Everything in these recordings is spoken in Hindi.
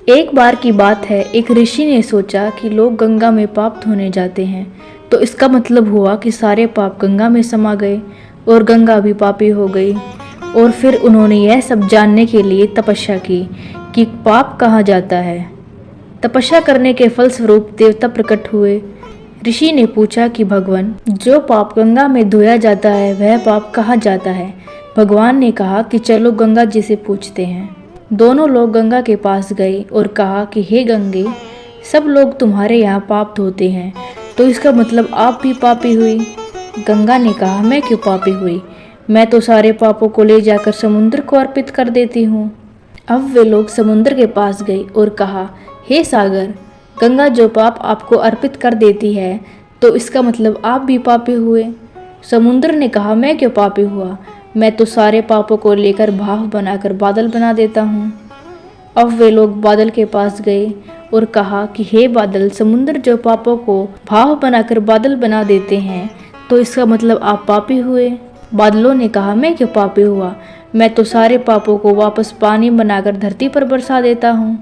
एक बार की बात है, एक ऋषि ने सोचा कि लोग गंगा में पाप धोने जाते हैं, तो इसका मतलब हुआ कि सारे पाप गंगा में समा गए और गंगा भी पापी हो गई। और फिर उन्होंने यह सब जानने के लिए तपस्या की कि पाप कहाँ जाता है। तपस्या करने के फलस्वरूप देवता प्रकट हुए। ऋषि ने पूछा कि भगवान, जो पाप गंगा में धोया जाता है वह पाप कहाँ जाता है। भगवान ने कहा कि चलो गंगा जी से पूछते हैं। दोनों लोग गंगा के पास गए और कहा कि हे गंगे, सब लोग तुम्हारे यहाँ पाप धोते हैं, तो इसका मतलब आप भी पापी हुई। गंगा ने कहा, मैं क्यों पापी हुई, मैं तो सारे पापों को ले जाकर समुद्र को अर्पित कर देती हूँ। अब वे लोग समुद्र के पास गए और कहा, हे सागर, गंगा जो पाप आपको अर्पित कर देती है, तो इसका मतलब आप भी पापी हुए। समुद्र ने कहा, मैं क्यों पापी हुआ, मैं तो सारे पापों को लेकर भाव बनाकर बादल बना देता हूँ। अब वे लोग बादल के पास गए और कहा कि हे बादल, समुद्र जो पापों को भाव बनाकर बादल बना देते हैं, तो इसका मतलब आप पापी हुए। बादलों ने कहा, मैं क्यों पापी हुआ, मैं तो सारे पापों को वापस पानी बनाकर धरती पर बरसा देता हूँ,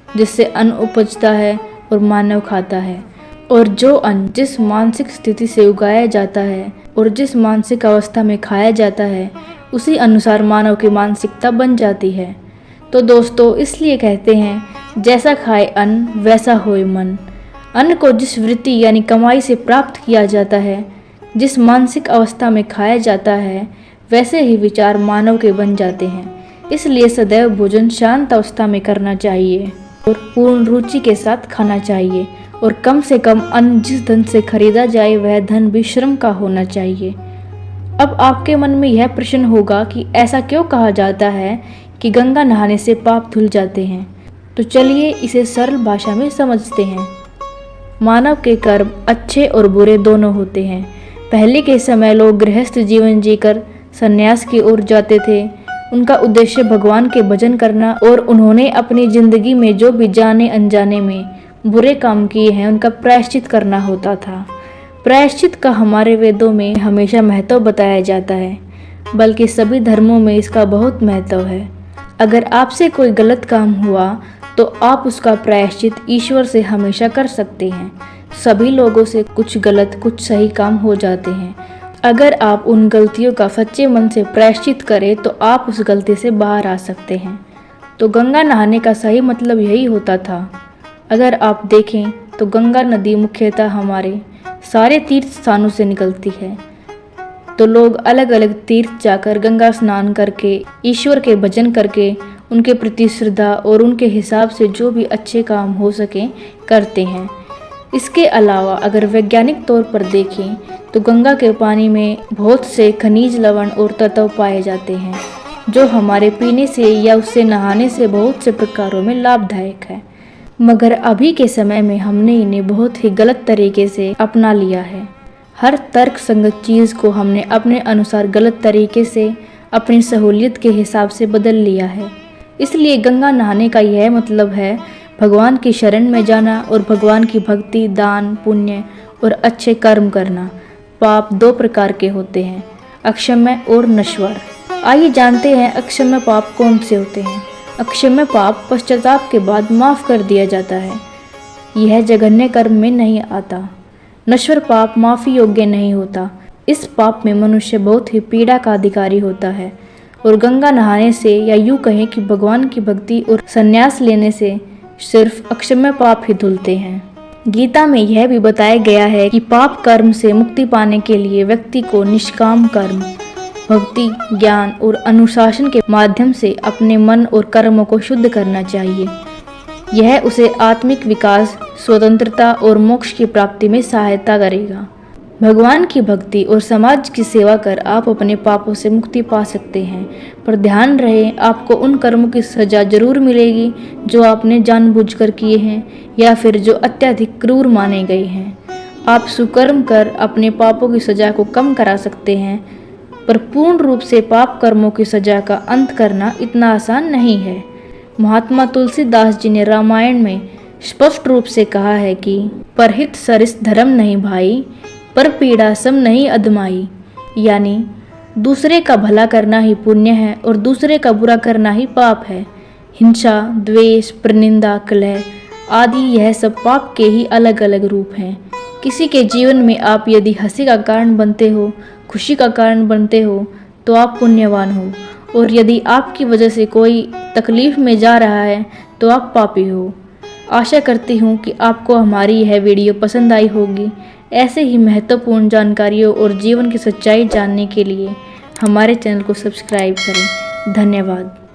जिससे अन्न उपजता है और मानव खाता है। और जो अन्न जिस मानसिक स्थिति से उगाया जाता है और जिस मानसिक अवस्था में खाया जाता है, उसी अनुसार मानव की मानसिकता बन जाती है। तो दोस्तों, इसलिए कहते हैं, जैसा खाए अन्न वैसा होए मन। अन्न को जिस वृत्ति यानी कमाई से प्राप्त किया जाता है, जिस मानसिक अवस्था में खाया जाता है, वैसे ही विचार मानव के बन जाते हैं। इसलिए सदैव भोजन शांत अवस्था में करना चाहिए और पूर्ण रुचि के साथ खाना चाहिए। और कम से कम अन्न जिस धन से खरीदा जाए वह धन भी श्रम का होना चाहिए। अब आपके मन में यह प्रश्न होगा कि ऐसा क्यों कहा जाता है कि गंगा नहाने से पाप धुल जाते हैं। तो चलिए इसे सरल भाषा में समझते हैं। मानव के कर्म अच्छे और बुरे दोनों होते हैं। पहले के समय लोग गृहस्थ जीवन जीकर संन्यास की ओर जाते थे। उनका उद्देश्य भगवान के भजन करना, और उन्होंने अपनी जिंदगी में जो भी जाने अनजाने में बुरे काम किए हैं उनका प्रायश्चित करना होता था। प्रायश्चित का हमारे वेदों में हमेशा महत्व बताया जाता है, बल्कि सभी धर्मों में इसका बहुत महत्व है। अगर आपसे कोई गलत काम हुआ तो आप उसका प्रायश्चित ईश्वर से हमेशा कर सकते हैं। सभी लोगों से कुछ गलत कुछ सही काम हो जाते हैं। अगर आप उन गलतियों का सच्चे मन से प्रायश्चित करें तो आप उस गलती से बाहर आ सकते हैं। तो गंगा नहाने का सही मतलब यही होता था। अगर आप देखें तो गंगा नदी मुख्यतः हमारे सारे तीर्थ स्थानों से निकलती है। तो लोग अलग अलग तीर्थ जाकर गंगा स्नान करके, ईश्वर के भजन करके, उनके प्रति श्रद्धा और उनके हिसाब से जो भी अच्छे काम हो सके करते हैं। इसके अलावा अगर वैज्ञानिक तौर पर देखें तो गंगा के पानी में बहुत से खनिज, लवण और तत्व पाए जाते हैं, जो हमारे पीने से या उससे नहाने से बहुत से प्रकारों में लाभदायक है। मगर अभी के समय में हमने इन्हें बहुत ही गलत तरीके से अपना लिया है। हर तर्क संगत चीज़ को हमने अपने अनुसार गलत तरीके से अपनी सहूलियत के हिसाब से बदल लिया है। इसलिए गंगा नहाने का यह मतलब है भगवान की शरण में जाना और भगवान की भक्ति, दान, पुण्य और अच्छे कर्म करना। पाप दो प्रकार के होते हैं, अक्षम्य और नश्वर। आइए जानते हैं अक्षम्य पाप कौन से होते हैं। अक्षम्य पाप पश्चाताप के बाद माफ कर दिया जाता है। यह जघन्य कर्म में नहीं आता। नश्वर पाप माफी योग्य नहीं होता। इस पाप में मनुष्य बहुत ही पीड़ा का अधिकारी होता है। और गंगा नहाने से, या यूँ कहें कि भगवान की भक्ति और संन्यास लेने से सिर्फ अक्षम्य पाप ही धुलते हैं। गीता में यह भी बताया गया है कि पाप कर्म से मुक्ति पाने के लिए व्यक्ति को निष्काम कर्म, भक्ति, ज्ञान और अनुशासन के माध्यम से अपने मन और कर्मों को शुद्ध करना चाहिए। यह उसे आत्मिक विकास, स्वतंत्रता और मोक्ष की प्राप्ति में सहायता करेगा। भगवान की भक्ति और समाज की सेवा कर आप अपने पापों से मुक्ति पा सकते हैं। पर ध्यान रहे, आपको उन कर्मों की सजा जरूर मिलेगी जो आपने जानबूझकर किए हैं या फिर जो अत्यधिक क्रूर माने गए हैं। आप सुकर्म कर अपने पापों की सजा को कम करा सकते हैं, पर पूर्ण रूप से पाप कर्मों की सजा का अंत करना इतना आसान नहीं है। महात्मा तुलसीदास जी ने रामायण में स्पष्ट रूप से कहा है कि परहित सरिस धर्म नहीं भाई, पर पीड़ा सम नहीं अधमाई। यानी दूसरे का भला करना ही पुण्य है और दूसरे का बुरा करना ही पाप है। हिंसा, द्वेष, परनिंदा, कलह आदि यह सब पाप के ही अलग अलग रूप हैं। किसी के जीवन में आप यदि हंसी का कारण बनते हो, खुशी का कारण बनते हो, तो आप पुण्यवान हो, और यदि आपकी वजह से कोई तकलीफ में जा रहा है तो आप पापी हो। आशा करती हूँ कि आपको हमारी यह वीडियो पसंद आई होगी। ऐसे ही महत्वपूर्ण जानकारियों और जीवन की सच्चाई जानने के लिए हमारे चैनल को सब्सक्राइब करें। धन्यवाद।